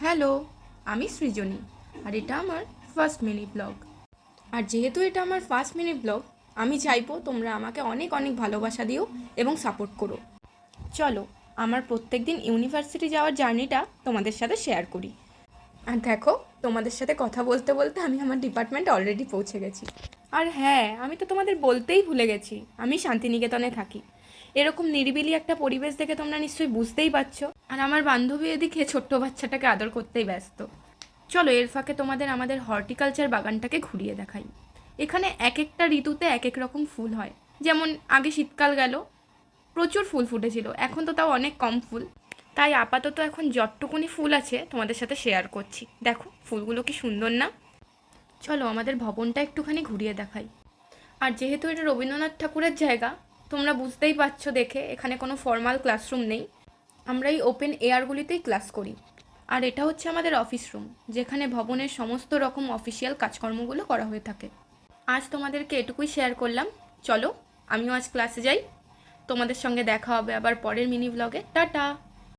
Hello, আমি সৃজনী আর এটা আমার ফার্স্ট মিনি ব্লগ। আর যেহেতু এটা আমার ফার্স্ট মিনি ব্লগ, আমি চাইবো তোমরা আমাকে অনেক অনেক ভালোবাসা দিও এবং সাপোর্ট করো। চলো আমার প্রত্যেক দিন ইউনিভার্সিটি যাওয়ার জার্নিটা তোমাদের সাথে শেয়ার করি। আর দেখো, তোমাদের সাথে কথা বলতে বলতে আমি আমার ডিপার্টমেন্টে অলরেডি পৌঁছে গেছি। আর হ্যাঁ, আমি তো তোমাদের বলতেই ভুলে গেছি, আমি শান্তিনিকেতনে থাকি। এরকম নিরিবিলি একটা পরিবেশ দেখে তোমরা নিশ্চয়ই বুঝতেই পারছো। আর আমার বান্ধবী এদিকে ছোট্ট বাচ্চাটাকে আদর করতেই ব্যস্ত। চলো এর ফাঁকে তোমাদের আমাদের হর্টিকালচার বাগানটাকে ঘুরিয়ে দেখাই। এখানে এক একটা ঋতুতে এক এক রকম ফুল হয়। যেমন আগে শীতকাল গেল, প্রচুর ফুল ফুটেছিল, এখন তো তাও অনেক কম ফুল। তাই আপাতত এখন যতটুকুনি ফুল আছে তোমাদের সাথে শেয়ার করছি। দেখো ফুলগুলো কি সুন্দর না? চলো আমাদের ভবনটা একটুখানি ঘুরিয়ে দেখাই। আর যেহেতু এটা রবীন্দ্রনাথ ঠাকুরের জায়গা, তোমরা বুঝতেই পারছো দেখে এখানে কোনো ফর্মাল ক্লাসরুম নেই। আমরা এই ওপেন এয়ারগুলিতেই ক্লাস করি। আর এটা হচ্ছে আমাদের অফিস রুম, যেখানে ভবনের সমস্ত রকম অফিসিয়াল কাজকর্মগুলো করা হয়ে থাকে। আজ তোমাদেরকে এটুকুই শেয়ার করলাম। চলো আমিও আজ ক্লাসে যাই। তোমাদের সঙ্গে দেখা হবে আবার পরের মিনি ব্লগে। টাটা।